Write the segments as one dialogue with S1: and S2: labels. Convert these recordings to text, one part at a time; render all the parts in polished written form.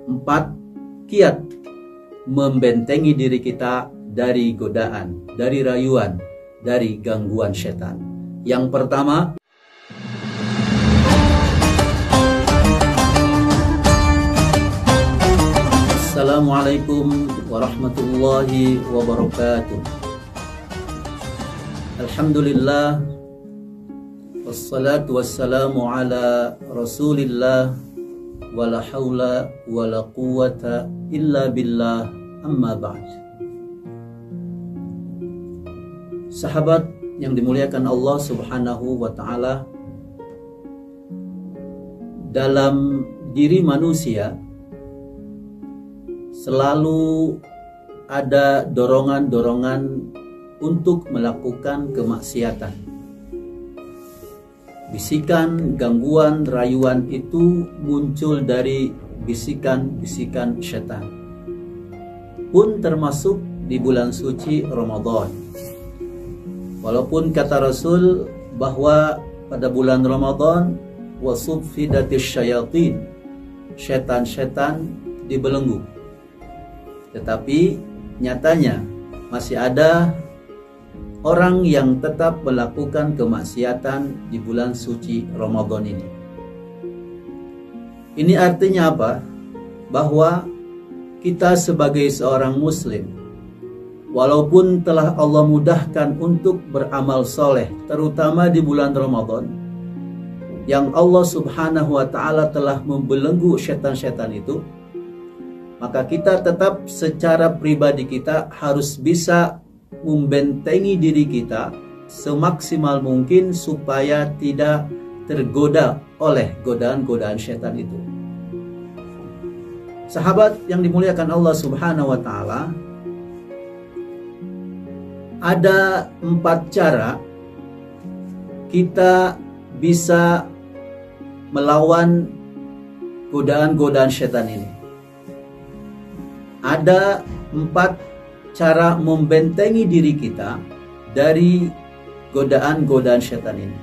S1: 4 kiat membentengi diri kita dari godaan, dari rayuan, dari gangguan setan. Yang pertama, Assalamualaikum warahmatullahi wabarakatuh. Alhamdulillah, wassalatu wassalamu ala rasulillah, wala hawla wala quwata illa billah, amma ba'd. Sahabat yang dimuliakan Allah subhanahu wa ta'ala, dalam diri manusia selalu ada dorongan-dorongan untuk melakukan kemaksiatan. Bisikan, gangguan, rayuan itu muncul dari bisikan-bisikan setan. Pun termasuk di bulan suci Ramadan. Walaupun kata Rasul bahwa pada bulan Ramadan wasuffidatis syayatin, setan-setan dibelenggu. Tetapi nyatanya masih ada orang yang tetap melakukan kemaksiatan di bulan suci Ramadan ini. Ini artinya apa? Bahwa kita sebagai seorang muslim, walaupun telah Allah mudahkan untuk beramal soleh, terutama di bulan Ramadan, yang Allah subhanahu wa ta'ala telah membelenggu setan-setan itu, maka kita tetap secara pribadi kita harus bisa membentengi diri kita semaksimal mungkin supaya tidak tergoda oleh godaan-godaan setan itu. Sahabat yang dimuliakan Allah subhanahu wa ta'ala, ada 4 cara kita bisa melawan godaan-godaan setan ini. Ada 4 cara membentengi diri kita dari godaan-godaan setan ini.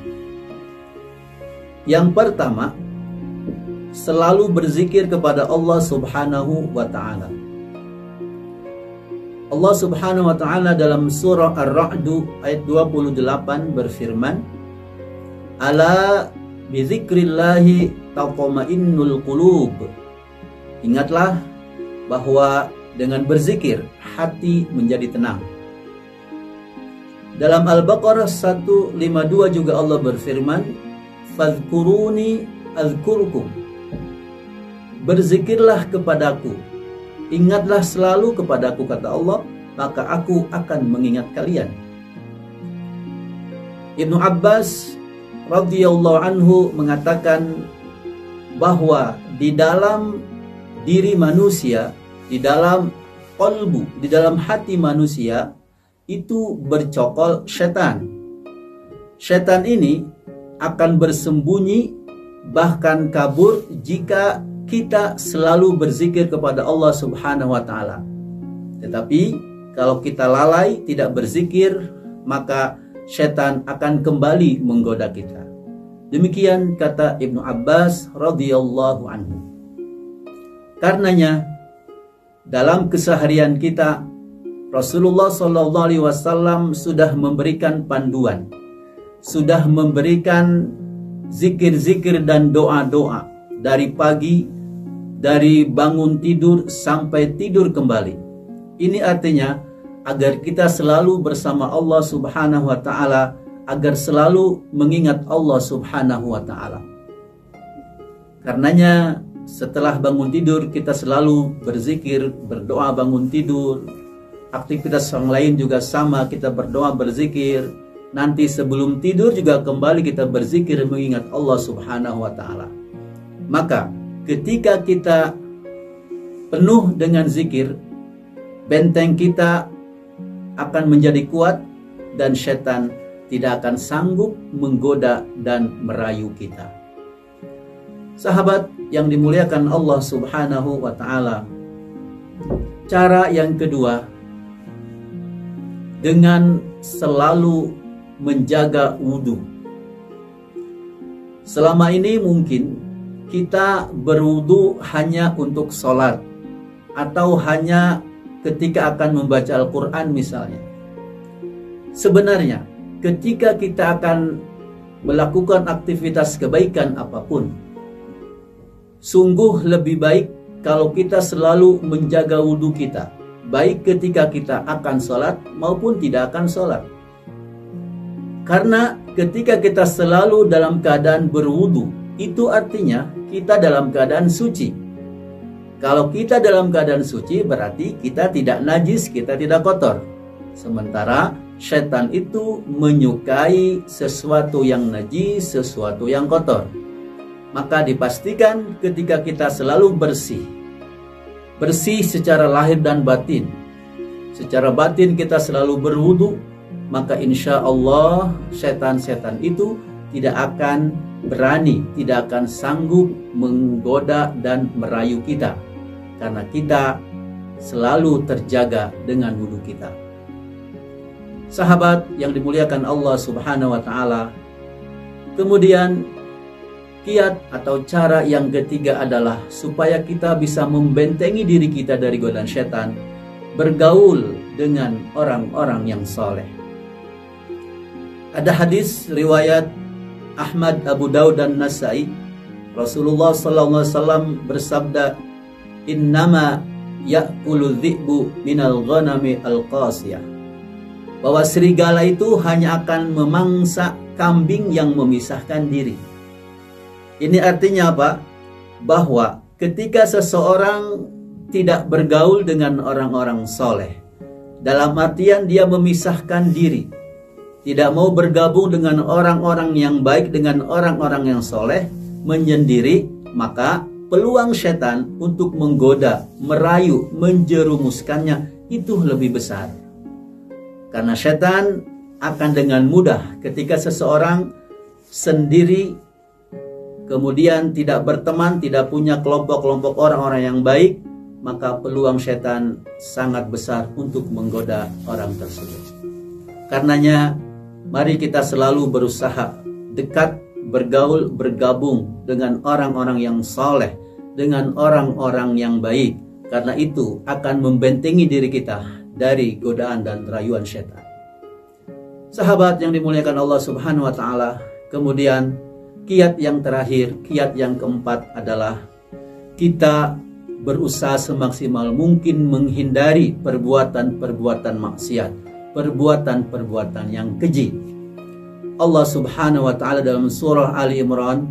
S1: Yang pertama, selalu berzikir kepada Allah subhanahu wa ta'ala. Allah subhanahu wa ta'ala dalam surah Ar-Ra'd ayat 28 berfirman, Ala bizikrillahi taqma'innul qulub. Ingatlah bahwa dengan berzikir hati menjadi tenang. Dalam Al-Baqarah 152 juga Allah berfirman, Fadhkuruni azkurkum. Berzikirlah kepadaku, ingatlah selalu kepadaku, kata Allah, maka aku akan mengingat kalian. Ibnu Abbas radhiyallahu anhu mengatakan bahwa di dalam diri manusia, di dalam qalbu, di dalam hati manusia itu bercokol setan. Setan ini akan bersembunyi bahkan kabur jika kita selalu berzikir kepada Allah subhanahu wa ta'ala. Tetapi kalau kita lalai tidak berzikir, maka setan akan kembali menggoda kita. Demikian kata Ibnu Abbas radhiyallahu anhu. Karenanya dalam keseharian kita, Rasulullah SAW sudah memberikan panduan, sudah memberikan zikir-zikir dan doa-doa dari pagi, dari bangun tidur sampai tidur kembali. Ini artinya agar kita selalu bersama Allah subhanahu wa ta'ala, agar selalu mengingat Allah subhanahu wa ta'ala. Karenanya setelah bangun tidur kita selalu berzikir, berdoa bangun tidur. Aktivitas yang lain juga sama, kita berdoa berzikir. Nanti sebelum tidur juga kembali kita berzikir mengingat Allah subhanahu wa ta'ala. Maka ketika kita penuh dengan zikir, benteng kita akan menjadi kuat dan setan tidak akan sanggup menggoda dan merayu kita. Sahabat yang dimuliakan Allah subhanahu wa ta'ala, cara yang kedua, dengan selalu menjaga wudhu. Selama ini mungkin kita berwudu hanya untuk sholat atau hanya ketika akan membaca Al-Quran misalnya. Sebenarnya ketika kita akan melakukan aktivitas kebaikan apapun, sungguh lebih baik kalau kita selalu menjaga wudu kita, baik ketika kita akan sholat maupun tidak akan sholat. Karena ketika kita selalu dalam keadaan berwudu, itu artinya kita dalam keadaan suci. Kalau kita dalam keadaan suci, berarti kita tidak najis, kita tidak kotor. Sementara setan itu menyukai sesuatu yang najis, sesuatu yang kotor. Maka dipastikan ketika kita selalu bersih secara lahir dan batin. Secara batin kita selalu berwudu, maka insya Allah setan-setan itu tidak akan berani, tidak akan sanggup menggoda dan merayu kita, karena kita selalu terjaga dengan wudu kita. Sahabat yang dimuliakan Allah Subhanahu wa Ta'ala, kemudian kiat atau cara yang ketiga adalah supaya kita bisa membentengi diri kita dari godaan setan, bergaul dengan orang-orang yang soleh. Ada hadis riwayat Ahmad, Abu Daud dan Nasai. Rasulullah SAW bersabda, "Innama ya'kulu dhi'bu minal ghanami al-qasiyah." Bahwa serigala itu hanya akan memangsa kambing yang memisahkan diri. Ini artinya apa? Bahwa ketika seseorang tidak bergaul dengan orang-orang soleh, dalam artian dia memisahkan diri, tidak mau bergabung dengan orang-orang yang baik, dengan orang-orang yang soleh, menyendiri, maka peluang setan untuk menggoda, merayu, menjerumuskannya itu lebih besar. Karena setan akan dengan mudah ketika seseorang sendiri, kemudian tidak berteman, tidak punya kelompok-kelompok orang-orang yang baik, maka peluang setan sangat besar untuk menggoda orang tersebut. Karenanya, mari kita selalu berusaha dekat, bergaul, bergabung dengan orang-orang yang soleh, dengan orang-orang yang baik. Karena itu akan membentengi diri kita dari godaan dan rayuan setan. Sahabat yang dimuliakan Allah Subhanahu wa Ta'ala, kemudian kiat yang terakhir, kiat yang keempat adalah kita berusaha semaksimal mungkin menghindari perbuatan-perbuatan maksiat, perbuatan-perbuatan yang keji. Allah Subhanahu wa Ta'ala dalam surah Ali Imran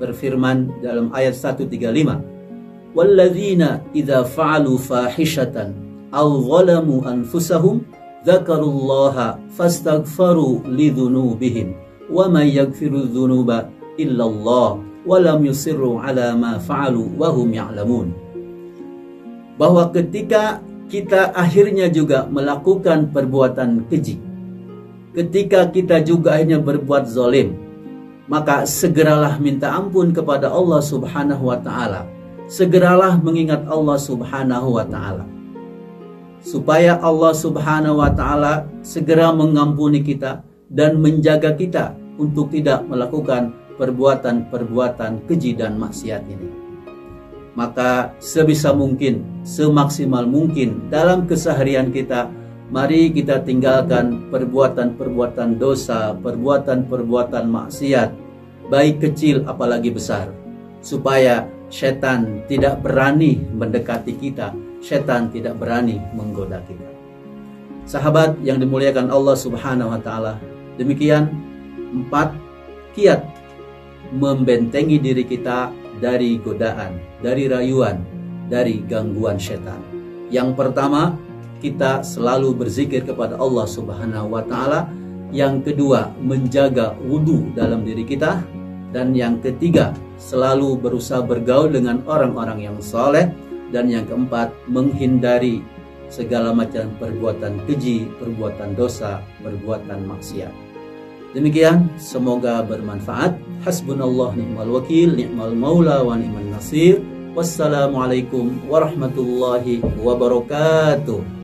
S1: berfirman dalam ayat 135, "Walladzina idza fa'alu fahishatan aw zalamu anfusahum dzakarullaha fastaghfaru lidzunubihim wa may yaghfiru dzunuba illallah wa lam yusirru ala ma fa'alu wa hum ya'lamun." Bahwa ketika kita akhirnya juga melakukan perbuatan keji, ketika kita juga akhirnya berbuat zalim, maka segeralah minta ampun kepada Allah Subhanahu wa Ta'ala. Segeralah mengingat Allah Subhanahu wa Ta'ala, supaya Allah Subhanahu wa Ta'ala segera mengampuni kita dan menjaga kita untuk tidak melakukan perbuatan-perbuatan keji dan maksiat ini. Maka sebisa mungkin, semaksimal mungkin dalam keseharian kita, mari kita tinggalkan perbuatan-perbuatan dosa, perbuatan-perbuatan maksiat, baik kecil apalagi besar, supaya setan tidak berani mendekati kita, setan tidak berani menggoda kita. Sahabat yang dimuliakan Allah Subhanahu wa Ta'ala, demikian 4 kiat membentengi diri kita dari godaan, dari rayuan, dari gangguan setan. Yang pertama, kita selalu berzikir kepada Allah Subhanahu wa Ta'ala. Yang kedua, menjaga wudu dalam diri kita. Dan yang ketiga, selalu berusaha bergaul dengan orang-orang yang soleh. Dan yang keempat, menghindari segala macam perbuatan keji, perbuatan dosa, perbuatan maksiat. Demikian, semoga bermanfaat. Hasbunallah ni'mal wakil, ni'mal maula wa ni'man nasir. Wassalamualaikum warahmatullahi wabarakatuh.